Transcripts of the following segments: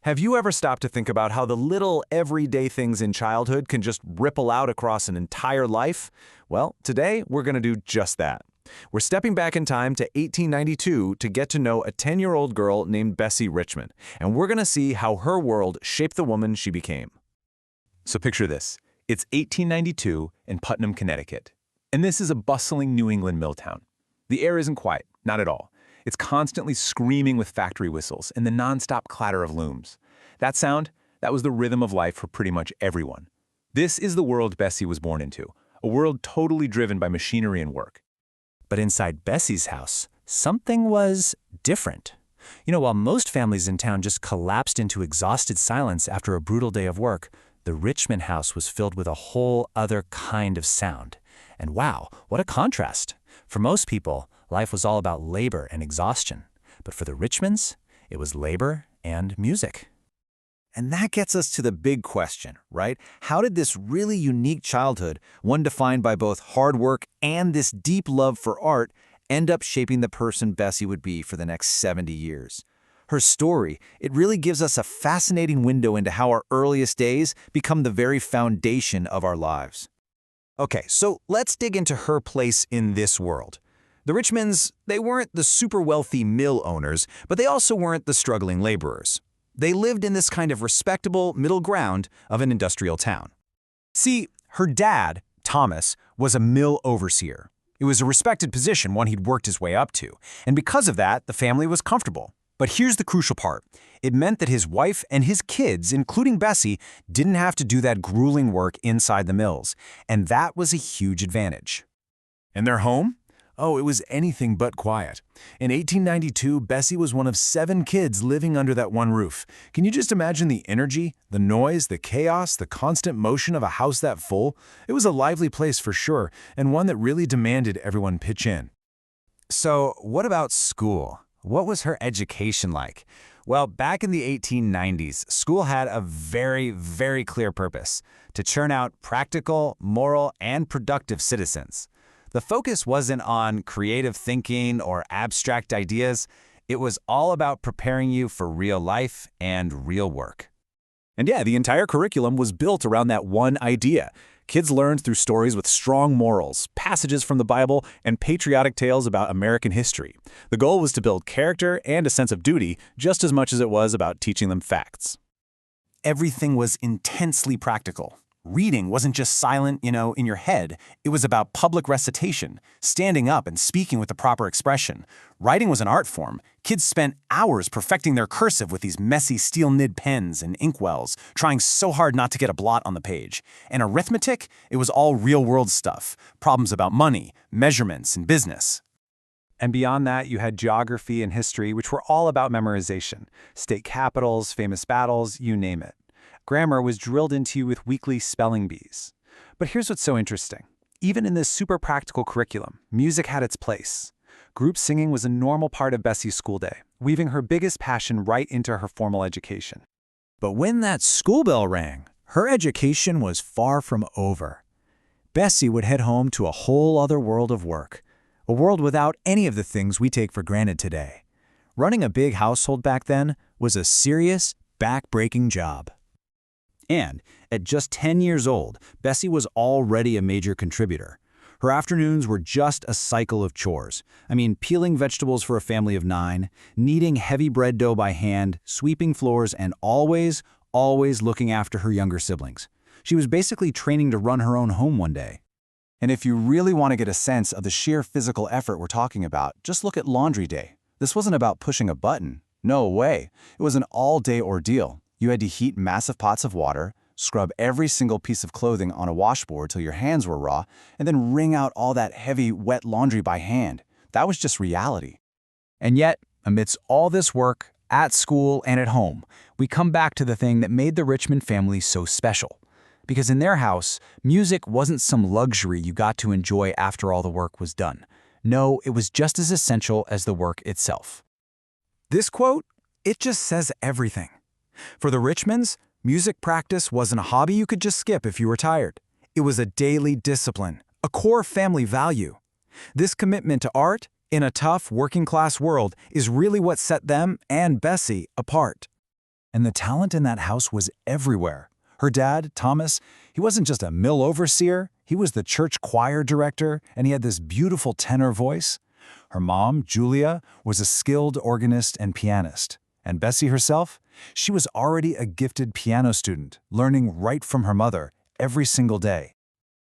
Have you ever stopped to think about how the little everyday things in childhood can just ripple out across an entire life? Well, today we're going to do just that. We're stepping back in time to 1892 to get to know a 10-year-old girl named Bessie Richmond, and we're going to see how her world shaped the woman she became. So picture this. It's 1892 in Putnam, Connecticut. And this is a bustling New England mill town. The air isn't quiet, not at all. It's constantly screaming with factory whistles and the nonstop clatter of looms. That sound, that was the rhythm of life for pretty much everyone. This is the world Bessie was born into, a world totally driven by machinery and work. But inside Bessie's house, something was different. While most families in town just collapsed into exhausted silence after a brutal day of work, the Richmond house was filled with a whole other kind of sound. And wow, what a contrast. For most people, life was all about labor and exhaustion. But for the Richmonds, it was labor and music. And that gets us to the big question, right? How did this really unique childhood, one defined by both hard work and this deep love for art, end up shaping the person Bessie would be for the next 70 years? Her story, it really gives us a fascinating window into how our earliest days become the very foundation of our lives. Okay, so let's dig into her place in this world. The Richmonds, they weren't the super wealthy mill owners, but they also weren't the struggling laborers. They lived in this kind of respectable middle ground of an industrial town. See, her dad, Thomas, was a mill overseer. It was a respected position, one he'd worked his way up to, and because of that, the family was comfortable. But here's the crucial part. It meant that his wife and his kids, including Bessie, didn't have to do that grueling work inside the mills, and that was a huge advantage. And their home? Oh, it was anything but quiet. In 1892, Bessie was one of 7 kids living under that one roof. Can you just imagine the energy, the noise, the chaos, the constant motion of a house that full? It was a lively place for sure, and one that really demanded everyone pitch in. So, what about school? What was her education like? Well, back in the 1890s, school had a very, very clear purpose: to churn out practical, moral, and productive citizens. The focus wasn't on creative thinking or abstract ideas. It was all about preparing you for real life and real work. And yeah, the entire curriculum was built around that one idea. Kids learned through stories with strong morals, passages from the Bible, and patriotic tales about American history. The goal was to build character and a sense of duty just as much as it was about teaching them facts. Everything was intensely practical. Reading wasn't just silent, in your head. It was about public recitation, standing up and speaking with the proper expression. Writing was an art form. Kids spent hours perfecting their cursive with these messy steel-nib pens and inkwells, trying so hard not to get a blot on the page. And arithmetic, it was all real-world stuff, problems about money, measurements, and business. And beyond that, you had geography and history, which were all about memorization. State capitals, famous battles, you name it. Grammar was drilled into you with weekly spelling bees. But here's what's so interesting. Even in this super practical curriculum, music had its place. Group singing was a normal part of Bessie's school day, weaving her biggest passion right into her formal education. But when that school bell rang, her education was far from over. Bessie would head home to a whole other world of work, a world without any of the things we take for granted today. Running a big household back then was a serious, back-breaking job. And at just 10 years old, Bessie was already a major contributor. Her afternoons were just a cycle of chores. Peeling vegetables for a family of 9, kneading heavy bread dough by hand, sweeping floors, and always looking after her younger siblings. She was basically training to run her own home one day. And if you really want to get a sense of the sheer physical effort we're talking about, just look at laundry day. This wasn't about pushing a button. No way. It was an all-day ordeal. You had to heat massive pots of water, scrub every single piece of clothing on a washboard till your hands were raw, and then wring out all that heavy, wet laundry by hand. That was just reality. And yet, amidst all this work, at school and at home, we come back to the thing that made the Richmond family so special. Because in their house, music wasn't some luxury you got to enjoy after all the work was done. No, it was just as essential as the work itself. This quote, it just says everything. For the Richmonds, music practice wasn't a hobby you could just skip if you were tired. It was a daily discipline, a core family value. This commitment to art, in a tough working-class world, is really what set them and Bessie apart. And the talent in that house was everywhere. Her dad, Thomas, he wasn't just a mill overseer, he was the church choir director, and he had this beautiful tenor voice. Her mom, Julia, was a skilled organist and pianist. And Bessie herself? She was already a gifted piano student, learning right from her mother every single day.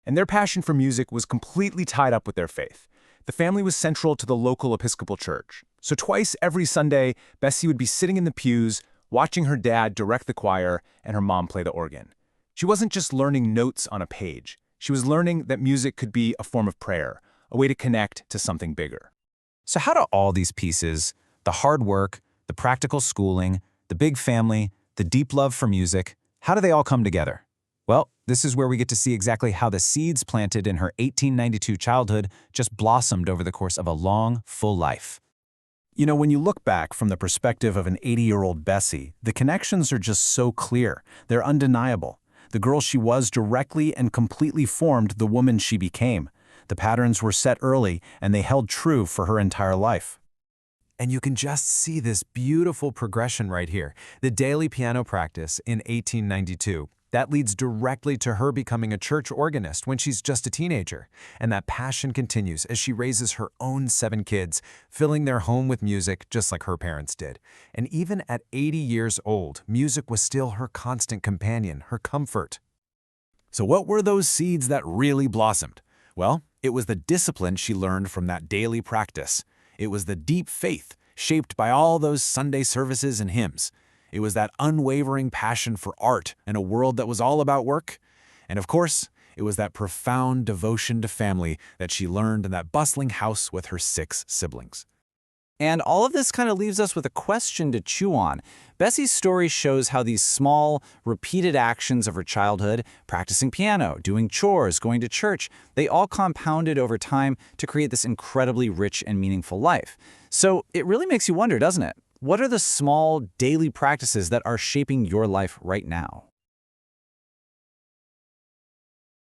And their passion for music was completely tied up with their faith. The family was central to the local Episcopal church. So twice every Sunday, Bessie would be sitting in the pews, watching her dad direct the choir and her mom play the organ. She wasn't just learning notes on a page. She was learning that music could be a form of prayer, a way to connect to something bigger. So how do all these pieces, the hard work, the practical schooling, the big family, the deep love for music, how do they all come together? Well, this is where we get to see exactly how the seeds planted in her 1892 childhood just blossomed over the course of a long, full life. You know, when you look back from the perspective of an 80-year-old Bessie, the connections are just so clear. They're undeniable. The girl she was directly and completely formed the woman she became. The patterns were set early, and they held true for her entire life. And you can just see this beautiful progression right here. The daily piano practice in 1892. That leads directly to her becoming a church organist when she's just a teenager. And that passion continues as she raises her own 7 kids, filling their home with music just like her parents did. And even at 80 years old, music was still her constant companion, her comfort. So what were those seeds that really blossomed? Well, it was the discipline she learned from that daily practice. It was the deep faith shaped by all those Sunday services and hymns. It was that unwavering passion for art and a world that was all about work. And of course, it was that profound devotion to family that she learned in that bustling house with her 6 siblings. And all of this kind of leaves us with a question to chew on. Bessie's story shows how these small, repeated actions of her childhood, practicing piano, doing chores, going to church, they all compounded over time to create this incredibly rich and meaningful life. So it really makes you wonder, doesn't it? What are the small, daily practices that are shaping your life right now?